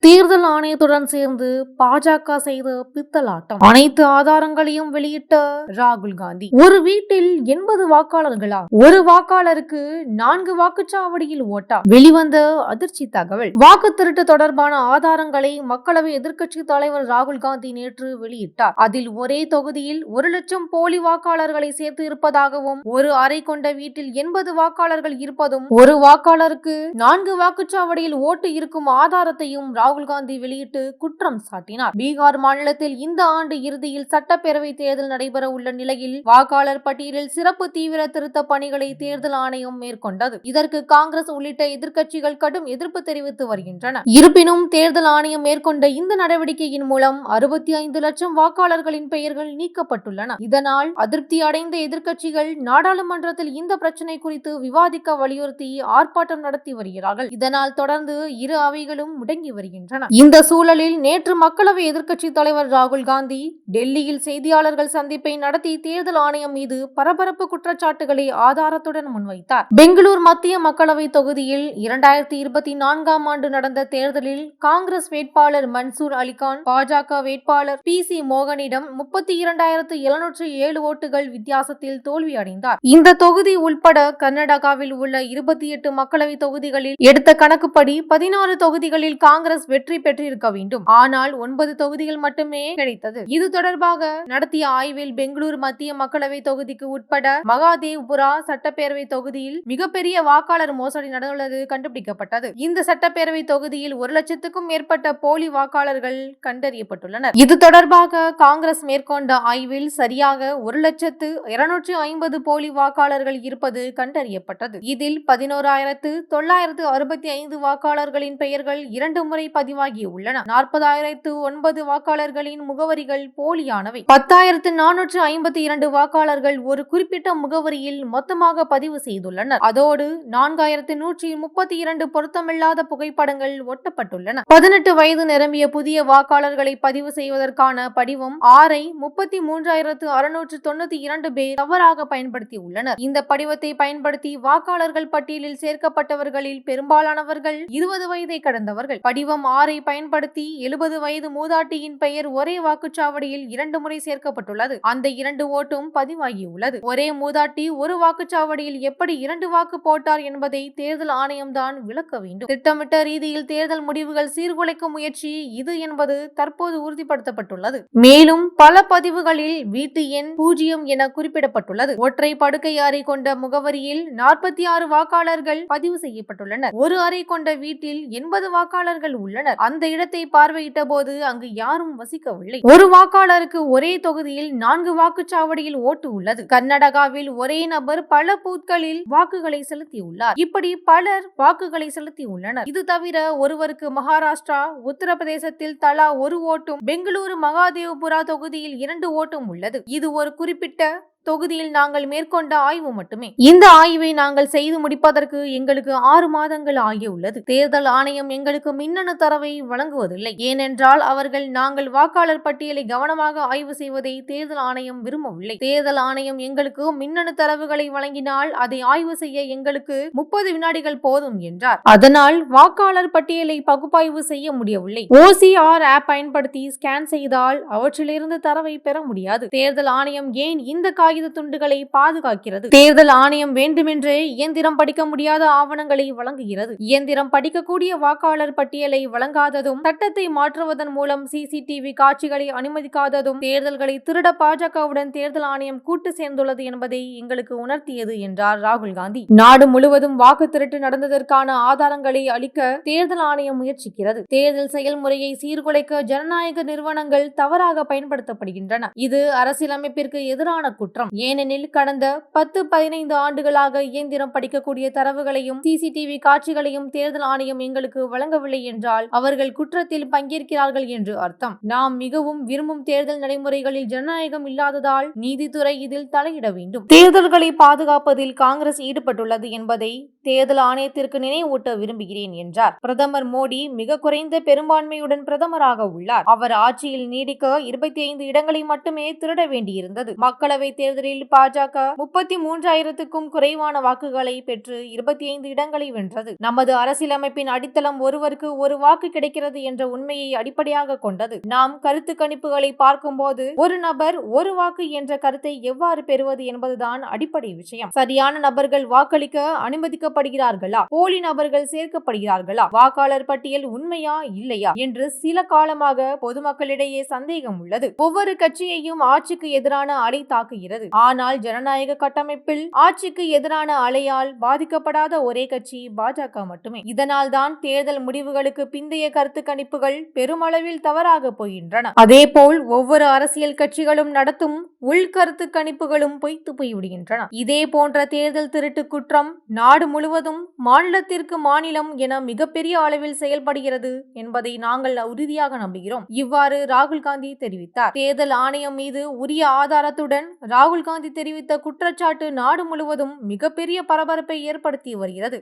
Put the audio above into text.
தேர்தல் ஆணையத்துடன் சேர்ந்து பாஜக செய்த பித்தலாட்டம். அனைத்து ஆதாரங்களையும் வெளியிட்ட ராகுல் காந்தி. ஒரு வீட்டில் 80 வாக்காளர்களா? ஒரு வாக்காளருக்கு 4 வாக்குச்சாவடியில் ஓட்டா? வெளிவந்த அதிர்ச்சி தகவல். வாக்கு திருட்டு தொடர்பான ஆதாரங்களை மக்களவை எதிர்க்கட்சி தலைவர் ராகுல் காந்தி நேற்று வெளியிட்டார். அதில் ஒரே தொகுதியில் 1 லட்சம் போலி வாக்காளர்களை சேர்த்து இருப்பதாகவும், ஒரு அறை கொண்ட வீட்டில் 80 வாக்காளர்கள் இருப்பதும், ஒரு வாக்காளருக்கு 4 வாக்குச்சாவடியில் ஓட்டு இருக்கும் ஆதாரத்தையும் ராகுல் காந்தி வெளியிட்டு குற்றம் சாட்டினார். பீகார் மாநிலத்தில் இந்த ஆண்டு இறுதியில் சட்டப்பேரவை தேர்தல் நடைபெற உள்ள நிலையில் வாக்காளர் பட்டியலில் சிறப்பு தீவிர திருத்த பணிகளை தேர்தல் ஆணையம் மேற்கொண்டது. இதற்கு காங்கிரஸ் உள்ளிட்ட எதிர்க்கட்சிகள் கடும் எதிர்ப்பு தெரிவித்து வருகின்றன. இருப்பினும் தேர்தல் ஆணையம் மேற்கொண்ட இந்த நடவடிக்கையின் மூலம் 65 லட்சம் வாக்காளர்களின் பெயர்கள் நீக்கப்பட்டுள்ளன. இதனால் அதிருப்தி அடைந்த எதிர்க்கட்சிகள் நாடாளுமன்றத்தில் இந்த பிரச்சனை குறித்து விவாதிக்க வலியுறுத்தி ஆர்ப்பாட்டம் நடத்தி வருகிறார்கள். இதனால் தொடர்ந்து இரு அவைகளும் முடங்கி வருகின்றன. இந்த சூழலில் நேற்று மக்களவை எதிர்க்கட்சி தலைவர் ராகுல் காந்தி டெல்லியில் செய்தியாளர்கள் சந்திப்பை நடத்தி தேர்தல் ஆணையம் மீது பரபரப்பு குற்றச்சாட்டுகளை ஆதாரத்துடன் முன்வைத்தார். பெங்களூர் மத்திய மக்களவை தொகுதியில் 2024ஆம் ஆண்டு நடந்த தேர்தலில் காங்கிரஸ் வேட்பாளர் மன்சூர் அலிகான் பாஜக வேட்பாளர் PC மோகனிடம் 32,707 ஓட்டுகள் வித்தியாசத்தில் தோல்வி அடைந்தார். இந்த தொகுதி உள்பட கர்நாடகாவில் உள்ள 28 மக்களவை தொகுதிகளில் எடுத்த கணக்குப்படி 16 தொகுதிகளில் காங்கிரஸ் வெற்றி பெற்றிருக்க வேண்டும். ஆனால் 9 தொகுதிகள் மட்டுமே கிடைத்தது. இது தொடர்பாக நடத்திய ஆய்வில் பெங்களூர் மத்திய மக்களவை தொகுதிக்கு உட்பட மகாதேவ்புரா சட்டப்பேரவை தொகுதியில் மிகப்பெரிய வாக்காளர் மோசடி நடந்துள்ளது கண்டுபிடிக்கப்பட்டது. இந்த சட்டப்பேரவை தொகுதியில் 1 லட்சத்துக்கும் மேற்பட்ட போலி வாக்காளர்கள் கண்டறியப்பட்டுள்ளனர். இது தொடர்பாக காங்கிரஸ் மேற்கொண்ட ஆய்வில் சரியாக 1,250,000 போலி வாக்காளர்கள் இருப்பது கண்டறியப்பட்டது. இதில் 11,965 வாக்காளர்களின் பெயர்கள் 2 முறை பதிவாகியுள்ளன. 40,009 வாக்காளர்களின் முகவரிகள் போலியானவை. 10,452 வாக்காளர்கள் ஒரு குறிப்பிட்ட முகவரியில் மொத்தமாக பதிவு செய்துள்ளனர். அதோடு 4,132 பொருத்தமில்லாத புகைப்படங்கள் ஒட்டப்பட்டுள்ளன. 18 வயது நிரம்பிய புதிய வாக்காளர்களை பதிவு செய்வதற்கான படிவம் 6ஐ 33,692 பேர் தவறாக பயன்படுத்தியுள்ளனர். இந்த படிவத்தை பயன்படுத்தி வாக்காளர்கள் பட்டியலில் சேர்க்கப்பட்டவர்களில் பெரும்பாலானவர்கள் 20 வயதை கடந்தவர்கள். படிவம் 6ஐ பயன்படுத்தி 70 வயது மூதாட்டியின் பெயர் ஒரே வாக்குச்சாவடியில் 2 முறை சேர்க்கப்பட்டுள்ளது. அந்த 2 ஓட்டும் பதிவாகியுள்ளது. ஒரே மூதாட்டி ஒரு வாக்குச்சாவடியில் எப்படி 2 வாக்கு போட்டார் என்பதை தேர்தல் ஆணையம் தான் விளக்க வேண்டும். திட்டமிட்ட ரீதியில் தேர்தல் முடிவுகள் சீர்குலைக்கும் முயற்சி இது என்பது தற்போது உறுதிப்படுத்தப்பட்டுள்ளது. மேலும் பல பதிவுகளில் வீட்டு எண் 0 என குறிப்பிடப்பட்டுள்ளது. ஒற்றை படுக்கை அறை கொண்ட முகவரியில் 46 வாக்காளர்கள் பதிவு செய்யப்பட்டுள்ளனர். ஒரு அறை கொண்ட வீட்டில் 80 வாக்காளர்கள் உள்ளனர். அந்த இடத்தை பார்வையிட்ட போது அங்கு யாரும் வசிக்கவில்லை. ஒரு வாக்காளருக்கு ஒரே தொகுதியில் 4 வாக்குச்சாவடியில் ஓட்டு உள்ளது. கர்நாடகாவில் ஒரே நபர் பல பூத்களில் வாக்குகளை செலுத்தியுள்ளார். இப்படி பலர் வாக்குகளை செலுத்தியுள்ளனர். இது தவிர ஒருவருக்கு மகாராஷ்டிரா, உத்தரப்பிரதேசத்தில் தலா 1 ஓட்டும், பெங்களூரு மகாதேவ்புரா தொகுதியில் 2 ஓட்டும் உள்ளது. இது ஒரு குறிப்பிட்ட தொகுதியில் நாங்கள் மேற்கொண்ட ஆய்வு மட்டுமே. இந்த ஆய்வை நாங்கள் செய்து முடிப்பதற்கு எங்களுக்கு 6 மாதங்கள் ஆகியுள்ளது. தேர்தல் ஆணையம் எங்களுக்கு மின்னணு தரவை வழங்குவதில்லை. ஏனென்றால் அவர்கள் நாங்கள் வாக்காளர் பட்டியலை கவனமாக ஆய்வு செய்வதை தேர்தல் ஆணையம் விரும்பவில்லை. தேர்தல் ஆணையம் எங்களுக்கு மின்னணு தரவுகளை வழங்கினால் அதை ஆய்வு செய்ய எங்களுக்கு 30 வினாடிகள் போதும் என்றார். அதனால் வாக்காளர் பட்டியலை பகுப்பாய்வு செய்ய முடியவில்லை. OCR ஆப் பயன்படுத்தி ஸ்கேன் செய்தால் அவற்றிலிருந்து தரவை பெற முடியாது. தேர்தல் ஆணையம் ஏன் இந்த காகித துண்டுகளை பாதுகாக்கிறது? தேர்தல் ஆணையம் வேண்டுமென்றே இயந்திரம் படிக்க முடியாத ஆவணங்களை வழங்குகிறது. இயந்திரம் படிக்கக்கூடிய வாக்காளர் பட்டியலை வழங்காததும், சட்டத்தை மாற்றுவதன் மூலம் CCTV காட்சிகளை அனுமதிக்காததும் தேர்தல்களை திருட பாஜகவுடன் தேர்தல் ஆணையம் கூட்டு சேர்ந்துள்ளது என்பதை எங்களுக்கு உணர்த்தியது என்றார் ராகுல் காந்தி. நாடு முழுவதும் வாக்கு திருட்டு நடந்ததற்கான ஆதாரங்களை அளிக்க தேர்தல் ஆணையம் முயற்சிக்கிறது. தேர்தல் செயல்முறையை சீர்குலைக்க ஜனநாயக நிறுவனங்கள் தவறாக பயன்படுத்தப்படுகின்றன. இது அரசியலமைப்பிற்கு எதிரான குற்றம். ஏனெனில் கடந்த 10-15 ஆண்டுகளாக இயந்திரம் படிக்கக்கூடிய தரவுகளையும் CCTV காட்சிகளையும் தேர்தல் ஆணையம் எங்களுக்கு வழங்கவில்லை என்றால் அவர்கள் குற்றத்தில் பங்கேற்கிறார்கள் என்று அர்த்தம். நாம் மிகவும் விரும்பும் தேர்தல் நடைமுறைகளில் ஜனநாயகம் இல்லாததால் நீதித்துறை இதில் தலையிட வேண்டும். தேர்தல்களை பாதுகாப்பதில் காங்கிரஸ் ஈடுபட்டுள்ளது என்பதை தேர்தல் ஆணையத்திற்கு நினைவூட்ட விரும்புகிறேன் என்றார். பிரதமர் மோடி மிக குறைந்த பெரும்பான்மையுடன் பிரதமராக உள்ளார். அவர் ஆட்சியில் நீடிக்க 25 இடங்களை மட்டுமே திருட வேண்டியிருந்தது. மக்களவை தேர்தலில் பாஜக 33,000க்கும் குறைவான வாக்குகளை பெற்று 25 இடங்களை வென்றது. நமது அரசியலமைப்பின் அடித்தளம் ஒருவருக்கு ஒரு வாக்கு கிடைக்கிறது என்ற உண்மையை அடிப்படையாக கொண்டது. நாம் கருத்து கணிப்புகளை பார்க்கும்போது ஒரு நபர் ஒரு வாக்கு என்ற கருத்தை எவ்வாறு பெறுவது என்பதுதான் அடிப்படை விஷயம். சரியான நபர்கள் வாக்களிக்க அனுமதிக்கப்படுகிறார்களா, போலி நபர்கள் சேர்க்கப்படுகிறார்களா, வாக்காளர் பட்டியல் உண்மையா இல்லையா என்று சில காலமாக பொதுமக்களிடையே சந்தேகம் உள்ளது. ஒவ்வொரு கட்சியையும் ஆட்சிக்கு எதிரான அலை தாக்குகிறது. ஆனால் ஜனநாயக கட்டமைப்பில் ஆட்சிக்கு எதிரான அலையால் பாதிக்கப்படாத ஒரே கட்சி பாஜக மட்டுமே. இதனால் தான் தேர்தல் முடிவுகளுக்கு பிந்தைய கருத்து கணிப்புகள் பெருமளவில் தவறாக போகின்றன. அதேபோல் ஒவ்வொரு அரசியல் கட்சிகளும் நடத்தும் உள்கருத்து கணிப்புகளும் பொய்த்து போய்விடுகின்றன. இதே போன்ற தேர்தல் திருட்டு குற்றம் நாடு முழுவதும் மாநிலத்திற்கு மாநிலம் என மிகப்பெரிய அளவில் செயல்படுகிறது என்பதை நாங்கள் உறுதியாக நம்புகிறோம். இவ்வாறு ராகுல் காந்தி தெரிவித்தார். தேர்தல் ஆணையம் மீது உரிய ஆதாரத்துடன் ராகுல் காந்தி தெரிவித்த குற்றச்சாட்டு நாடு முழுவதும் மிகப்பெரிய பரபரப்பை ஏற்படுத்தி வருகிறது.